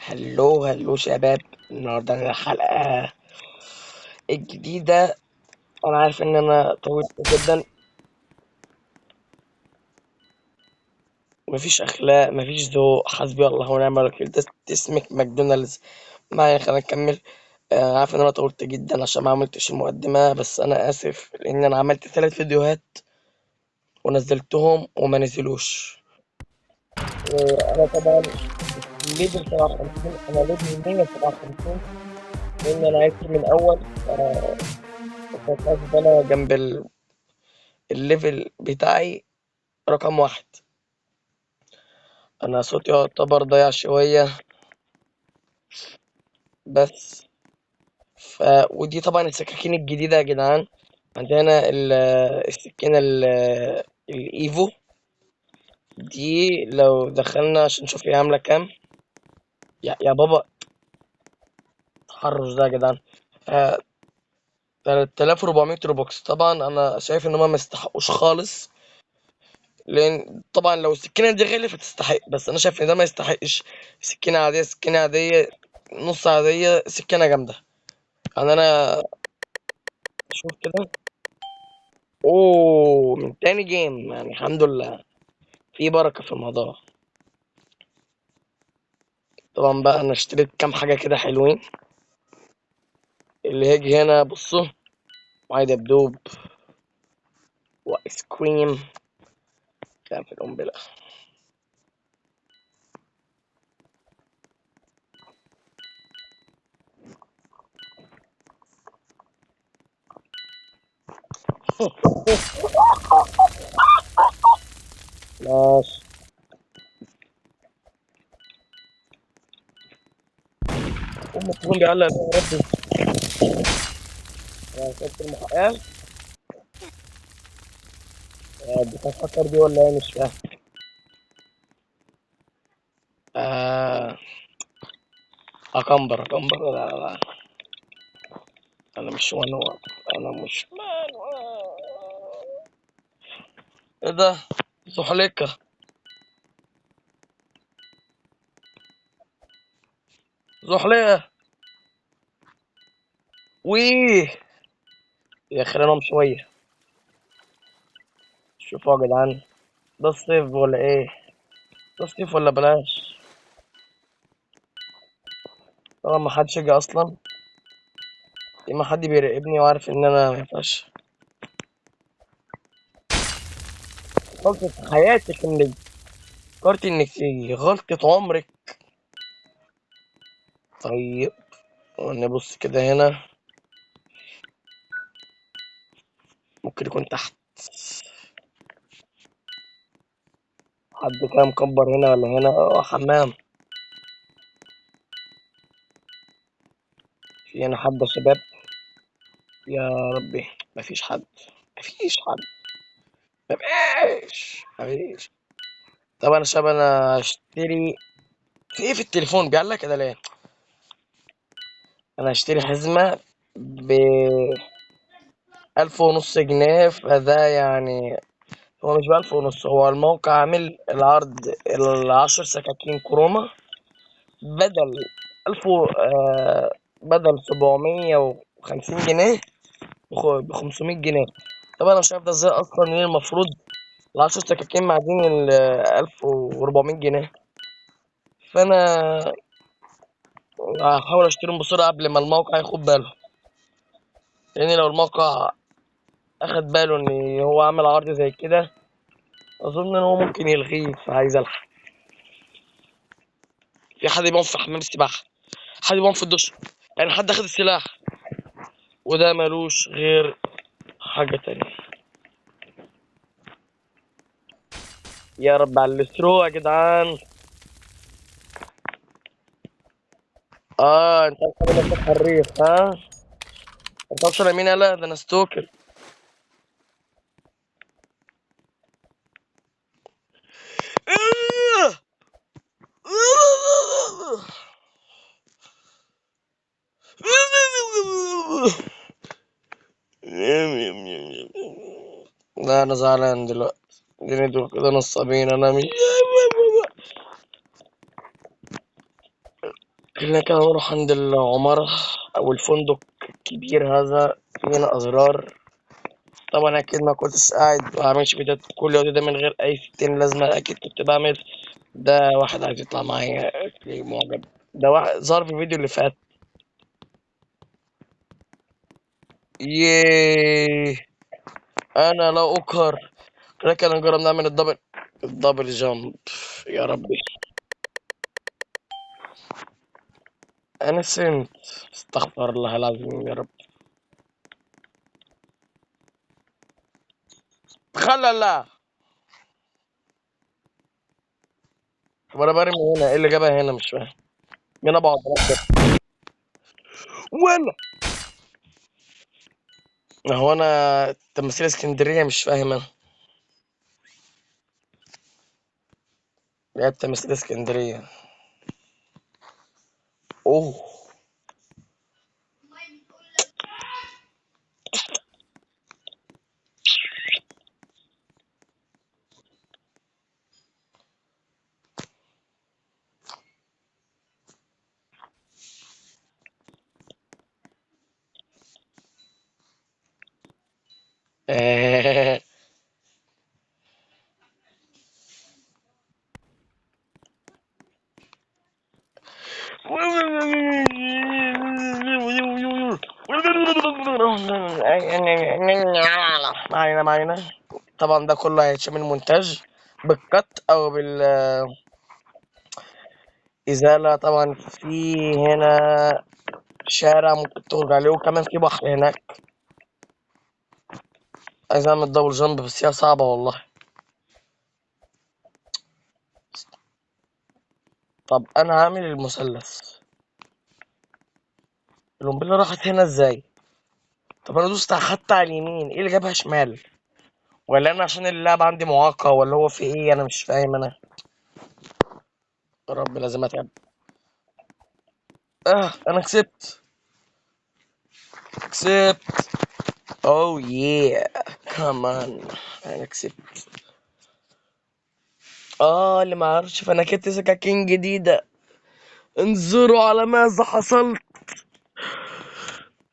هلو هلو شباب. النهارده الحلقة الجديدة. أنا عارف إن أنا طولت جدا، مفيش أخلاق مفيش ذوق، حسبي الله ونعم الوكيل. ده اسمك ماكدونالدز معايا. خلينا نكمل. عارف إن أنا طولت جدا عشان ما عملتش المقدمة، بس أنا آسف لأن أنا عملت 3 فيديوهات ونزلتهم وما نزلوش. وأنا طبعا ليفل 57، أنا ليفل 157 لأن أنا عايش من أول. كنت حاسس إن أنا جنب الليفل بتاعي رقم 1. أنا صوتي يعتبر ضايع شوية بس. ودي طبعا السكاكين الجديدة يا جدعان. عندنا السكينة الإيفو دي. لو دخلنا عشان نشوف هي عاملة كام. يا بابا، التحرش ده يا جدعان. 3400 روبوكس. طبعا أنا شايف إن هما ميستحقوش خالص، لأن طبعا لو السكينة دي غالية فتستحق، بس أنا شايف إن ده ما يستحقش. سكينة عادية، سكينة عادية، نص عادية، سكينة جامدة. يعني أنا شوف كده. اوه، من تاني جيم يعني الحمد لله، في بركة في الموضوع. طبعا بقى انا اشتريت كام حاجة كده حلوين. اللي هيجي هنا بصوا، معايا دبدوب وايس كريم. كان في القنبلة. ماشي. ام التليفون بيعلق يا ربي. انا كنت المحققة. دي كانت هاكر دي ولا ايه؟ مش فاهم. آه اكمبر. لا لا لا. انا مش منوع. انا مش منوع. ايه ده؟ زحليقة. زحليقة. ويه. يا خلينا شوية. شوفوا يا جدعان، ده الصيف ولا ايه؟ ده الصيف ولا بلاش؟ طبعا ما حدش يجي اصلا. ما حد بيراقبني وعارف ان انا ما ينفعش. غلطة حياتك انك فكرت انك تيجي، غلطة عمرك. طيب نبص كده هنا. ممكن يكون تحت. حد كده مكبر هنا ولا هنا؟ حمام. في هنا حد يا شباب؟ يا ربي، مفيش حد. مفيش حد. مفيش. طب انا شباب، انا اشتري. في ايه في التليفون بيعلق كده ليه؟ انا هشتري حزمة ب 1500 جنيه. فده يعني هو مش ب1500. هو الموقع عامل العرض 10 سكاكين كروما بدل 1000 بدل 750 جنيه ب500 جنيه. طبعا انا مش عارف ده ازاي اصلا، ليه المفروض ال10 سكاكين معدين 1400 جنيه. فانا هحاول اشتريهم بسرعة قبل ما الموقع ياخد باله، لان لو الموقع اخد باله ان هو عامل عرض زي كده اظن ان هو ممكن يلغيه. فعايز الحق. في حد بيقوم في حمام السباحه، حد بيقوم في الدش، يعني حد اخد السلاح، وده ملوش غير حاجه تانية. يا رب على الاسترو يا جدعان. انت عامل نفسك حريف ها؟ انت اصلا مين؟ لا ده انا ستوكر. لا انا زعلان دلوقتي، لان دول كده نصابين. انا مش خلينا كده نروح عند العمارة أو الفندق الكبير هذا، فينا أزرار. طبعا أكيد ما كنتش قاعد بعملش فيديوهات كل يوم ده من غير أي 60 لازمة، أكيد كنت بعمل. ده واحد عايز يطلع معايا ليه معجب. ده واحد ظهر في الفيديو اللي فات. ياه، أنا لا أقهر. لكن نجرب نعمل الدبل جامب. يا ربي، أنا سنت. استغفر الله العظيم يا رب. خلا لا. طب أنا برمي هنا، إيه اللي جابها هنا؟ مش فاهم. هنا بقعد أركب. ولا هو أنا تمثيل اسكندرية مش فاهم أنا. لعبت تمثيل اسكندرية. أوه. ما علينا. طبعا ده كله هيتشمل مونتاج بالقط او بالازاله. طبعا في هنا شارع ممكن تخرج عليه، وكمان في بحر هناك. عايز اعمل دبل جامب بس هي صعبه والله. طب انا هعمل المثلث. القنبله راحت هنا ازاي؟ طب انا دوست حتى على اليمين، ايه اللي جابها شمال؟ ولا انا عشان اللعب عندي معاقه، ولا هو في ايه؟ انا مش فاهم انا. يا رب لازم اتعب. انا كسبت. كسبت. اوه ياه. كمان. انا كسبت. اللي ما عرفش فانا كنت سكاكين جديده. انظروا على ماذا حصلت.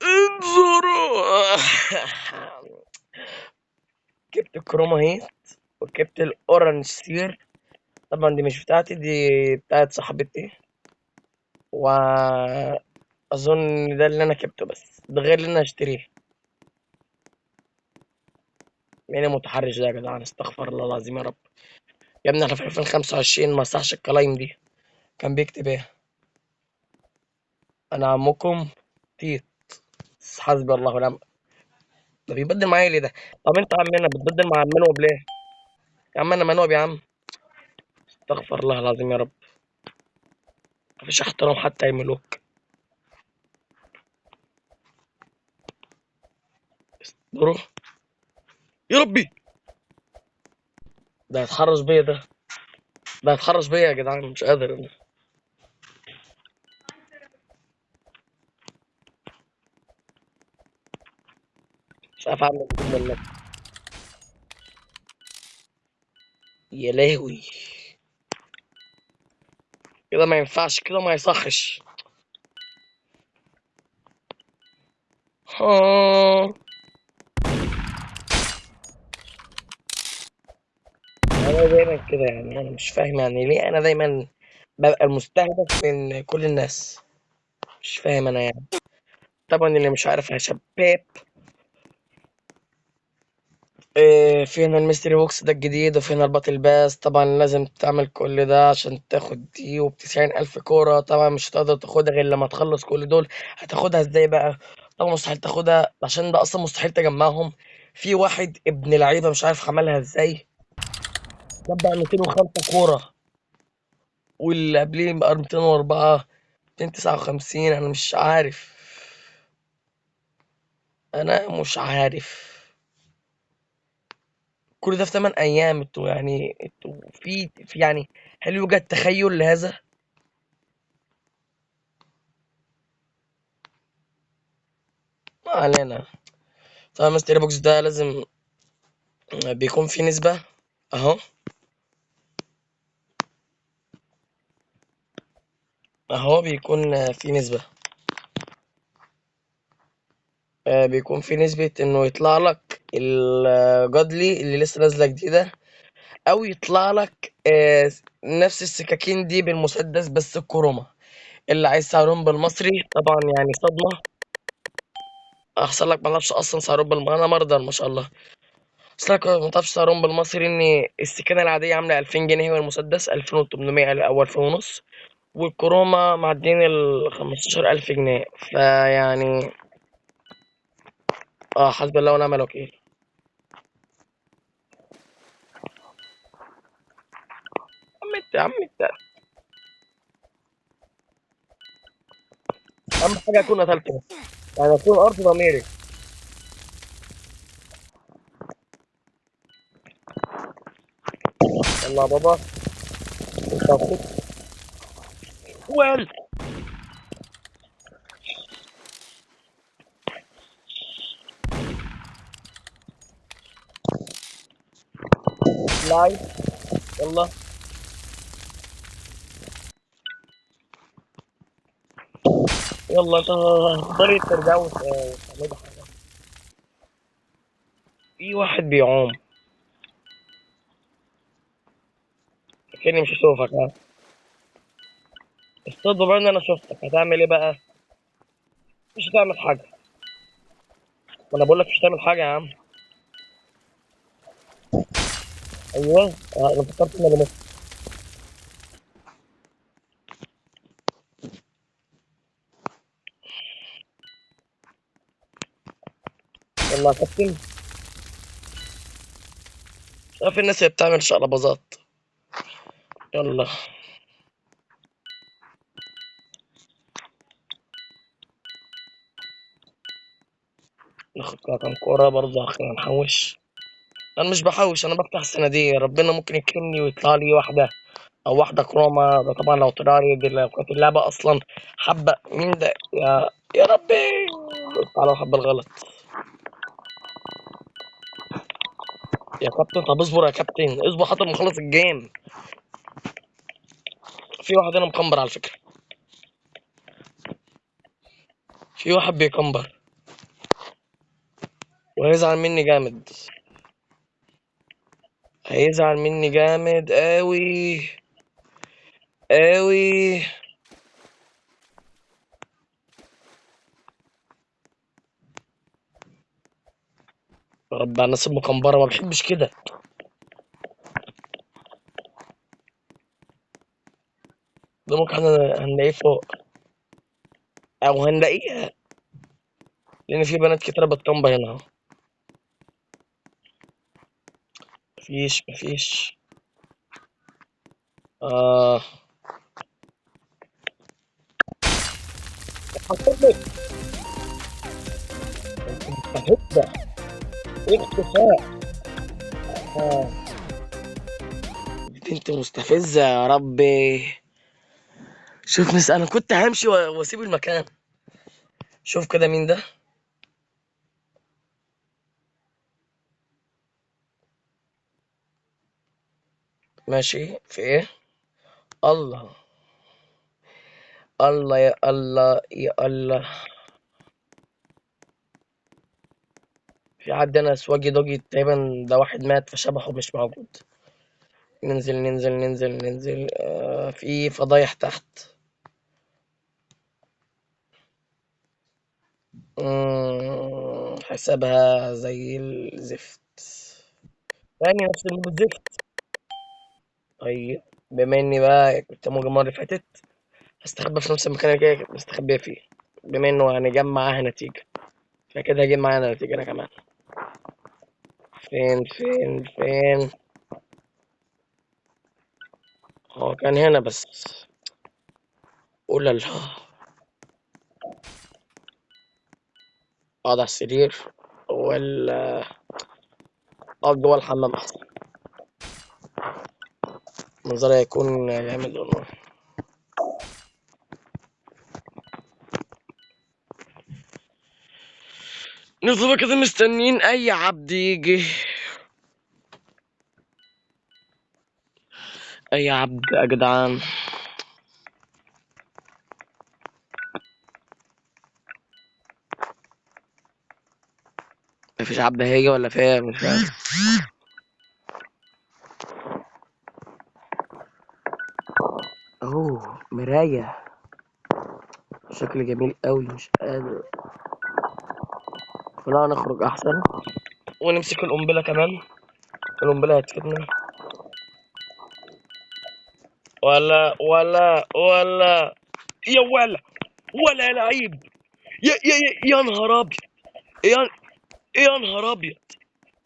انظروا. جبت الكروما اهي، وجبت الاورنج سير. طبعا دي مش بتاعتي، دي بتاعت صاحبتي. واظن ده اللي انا جبته، بس ده غير اللي انا هشتريه. مين المتحرش ده يا جدعان؟ استغفر الله العظيم يا رب. يا ابني احنا في 2025، ما صحش الكلايم دي. كان بيكتب ايه؟ انا عمكم تيت. حسبي الله ونعم. ده بيبدل معايا ليه ده؟ طب انت عمنا بتبدل مع منوب ليه؟ يا عم انا منوب يا عم. استغفر الله العظيم يا رب. مفيش احترام حتى يملوك. روح. يا ربي. ده هيتحرش بيا ده. ده هيتحرش بيا يا جدعان، مش قادر انا. مش عارف اعمل ايه منك. يا لهوي. كده ما ينفعش، كده ما يصحش. ها. انا دايما كده يعني، انا مش فاهم يعني ليه انا دايما ببقى المستهدف من كل الناس. مش فاهم انا يعني. طبعا اللي مش عارف يا شباب، في هنا الميستري بوكس ده الجديد، وفي هنا الباتل باس. طبعا لازم تعمل كل ده عشان تاخد دي، ب90,000 كورة. طبعا مش هتقدر تاخدها غير لما تخلص كل دول. هتاخدها ازاي بقى؟ طبعا مستحيل تاخدها، عشان ده اصلا مستحيل تجمعهم. في واحد ابن لعيبة مش عارف عملها ازاي، جاب بقى 205 كورة، واللي قبليه بقى 204، 259. انا مش عارف. انا مش عارف. كل ده في 8 ايام. انتوا يعني انتوا في يعني، هل يوجد تخيل لهذا؟ ما علينا. طبعا مستر بوكس ده لازم بيكون في نسبة اهو. هو بيكون في نسبة، بيكون في نسبة إنه يطلع لك الجادلي اللي لسه نازلة جديدة، أو يطلع لك نفس السكاكين دي بالمسدس بس الكرومة. اللي عايز سعرهم بالمصري طبعا يعني صدمة. أحسن لك معرفش أصلا سعرهم بالمصري، أنا مرضى ما شاء الله. أصل لك ما تعرفش سعرهم بالمصري إن السكينة العادية عاملة 2000 جنيه، والمسدس 2800 أو 2500، والكرومة معدين ال15000 جنيه. فيعني حسبي الله ونعم الوكيل. يا عم انت أهم حاجة أكون قتلت بس، يعني أكون أرض ضميري. يلا يا بابا، أنت أخوك ويل. لايف. يلا. يلا أنت تقدري ترجعوا وتعملوا حاجة. في واحد بيعوم، لكني مش هشوفك. اصطاد بقى إن أنا شفتك، هتعمل إيه بقى؟ مش هتعمل حاجة. ما أنا بقول لك مش هتعمل حاجة يا عم. أيوه. أنا فكرت إن أنا بنط. يلا يا كابتن. شايف الناس اللي بتعمل شقلباظات. يلا ناخد كام كورة برضه عشان نحوش. أنا مش بحوش، أنا بفتح الصناديق، ربنا ممكن يكرمني ويطلع لي واحدة أو واحدة كرومة. ده طبعا لو طلع لي دي، لو كانت اللعبة أصلا حبة مين ده يا ربي. قلت على حبة الغلط. يا كابتن طب اصبر يا كابتن، اصبر حتى ما نخلص الجيم. في واحد هنا مكمبر على فكرة، في واحد بيكمبر وهيزعل مني جامد. هيزعل مني جامد أوي أوي. يا رب على الناس المكمبرة، ما بحبش كده. ده ممكن هنلاقيه فوق، أو هنلاقيها، لأن في بنات كتيرة بتكمبر هنا أهو. مفيش. آه. حصل. انت مستفزة. ايه اختفاء. آه. بنت مستفزة يا ربي. شوف انا كنت همشي واسيب المكان. شوف كده مين ده. ماشي في ايه. الله. الله يا الله يا الله. في عندنا سواجي دوجي تقريبا، ده واحد مات فشبحه مش موجود. ننزل. في فضايح تحت. حسابها زي الزفت. يعني نفس الزفت. طيب، بما اني بقى كنت موجود المرة اللي فاتت، هستخبى في نفس المكان اللي كده كنت مستخبية فيه. بما انه هنجمع معاها نتيجة، فكده هجيب معانا نتيجة انا كمان. فين. هو كان هنا بس. قول الله. اقعد على السرير، ولا اقعد جوه الحمام احسن. منظري هيكون جامد والله. نفضل كده مستنيين اي عبد يجي. اي عبد يا جدعان. مفيش عبد هيجي ولا فيها مش فاهم. اوه مراية، شكل جميل قوي مش قادر. لا نخرج احسن ونمسك القنبلة كمان، القنبلة هتفيدنا. ولا يا ولا يا لعيب. يا نهار ابيض. يا يا نهار ابيض.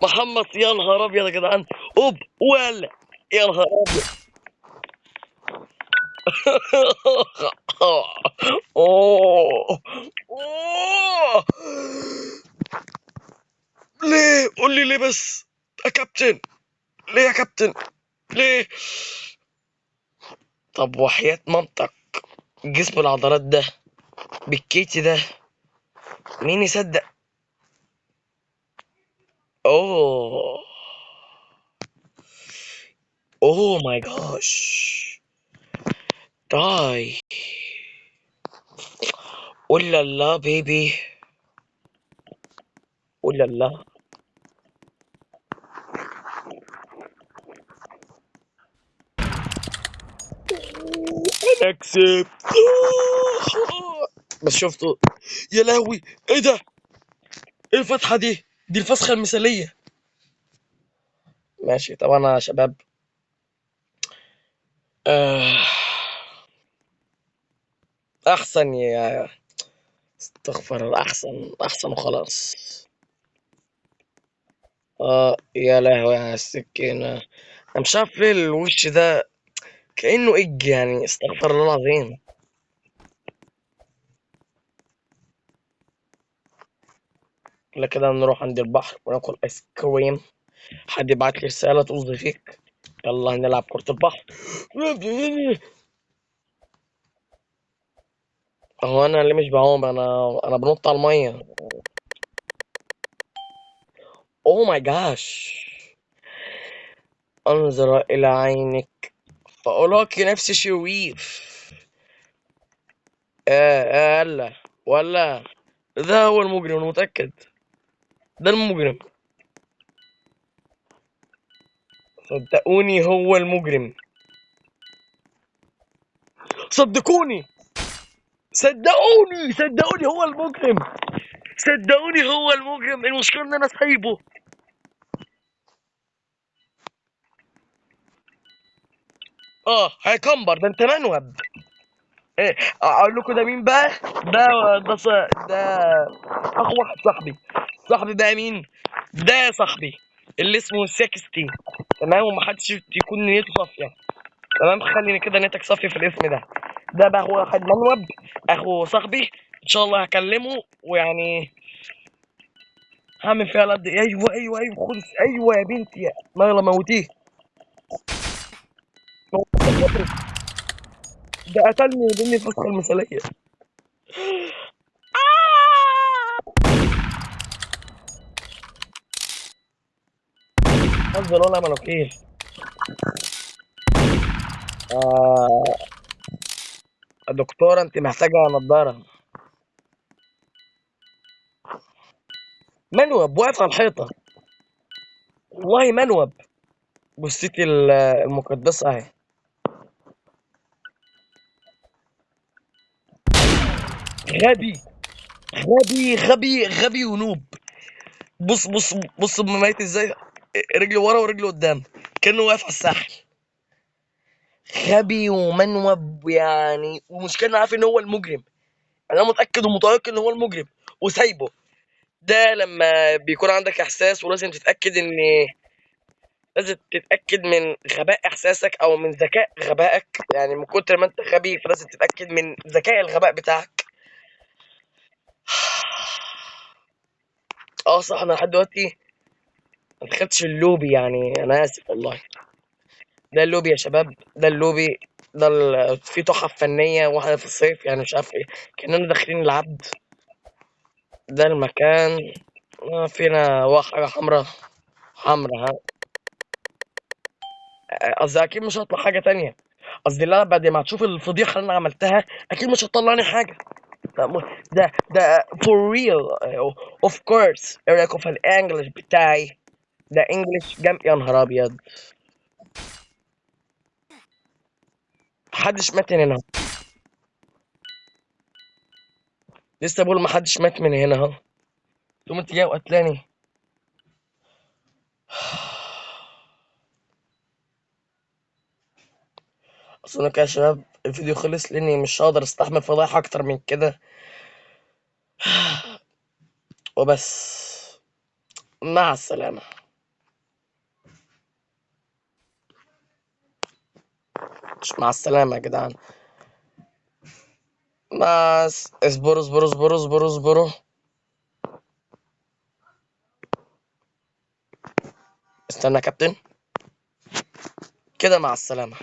محمد يا نهار ابيض يا جدعان. اوب ولا يا نهار ابيض. اوه اوه. ليه قول لي ليه بس يا كابتن، ليه يا كابتن ليه؟ طب وحياة مامتك جسم العضلات ده بالكيتي ده مين يصدق؟ اوه اوه ماي جاش. داي ولا لا بيبي ولا لا. انا كسبت. بس شفتوا يا لهوي ايه ده؟ ايه الفتحة دي الفسخة المثالية. ماشي طبعا يا شباب. آه. احسن يا استغفر، احسن وخلاص. اه يا لهوي على السكينة. انا مش عارف ليه الوش ده كأنه اج يعني، استغفر الله العظيم. لا كده نروح عند البحر وناكل ايس كريم. حد يبعت لي رسالة طز فيك. يلا هنلعب كرة البحر. هو انا اللي مش بعوم، انا بنط على المية. اوه ماي جاش. انظر الى عينك فأراك نفسي شريف. هلا ولا. ده هو المجرم انا متأكد. ده المجرم. صدقوني هو المجرم. صدقوني صدقوني هو المجرم. صدقوني هو المجرم، المشكلة ان انا سايبه. اه هيكمبر ده انت منوب. ايه اقول لكم ده مين بقى؟ ده ده اخو واحد صاحبي بقى مين؟ ده صاحبي اللي اسمه سكستي. تمام ومحدش يكون نيته صافية. تمام خليني كده نيتك صافية في الاسم ده. ده بقى هو واحد منوب اخو صاحبي. ان شاء الله هكلمه ويعني هعمل فيها لد. ايوه خد. ايوه يا بنتي يا مغلى موتيه. ده قتلني ودني الفسخة المثالية. حظ ولا ملوكيش. آه. دكتورة انت محتاجة نضارة. منوب واقف على الحيطة. والله منوب. جثتي المقدسة اهي. غبي غبي ونوب. بص ميت ازاي. رجله ورا ورجله قدام كأنه واقف على الساحل. غبي ومنوب يعني، ومشكلة انا عارف ان هو المجرم. انا متأكد ومتيقن ان هو المجرم وسايبه. ده لما بيكون عندك احساس ولازم تتأكد ان لازم تتأكد من غباء احساسك او من ذكاء غبائك، يعني من كتر ما انت غبي فلازم تتأكد من ذكاء الغباء بتاعك. اه صح انا لحد دلوقتي ما دخلتش اللوبي، يعني انا اسف والله. ده اللوبي يا شباب، ده اللوبي. ده فيه تحف فنية واحدة في الصيف يعني مش عارف ايه. كأننا داخلين العبد. ده المكان. فينا حاجة حمرا ها. قصدي اكيد مش هطلع حاجة تانية. قصدي لا بعد ما هتشوف الفضيحة اللي انا عملتها اكيد مش هتطلعني حاجة. ده for real. of course. ايه رايكم في الانجليش بتاعي؟ ده انجليش يا نهار ابيض. محدش مات من هنا. لسه بقول محدش مات من هنا اهو. تقوم انت جاي وقتلاني. اصل كده يا شباب الفيديو خلص لاني مش هقدر استحمل فضايح اكتر من كده. وبس. مع السلامة. مش مع السلامة يا جدعان. اصبروا اصبروا اصبروا اصبروا اصبروا. استنى يا كابتن. كده مع السلامة.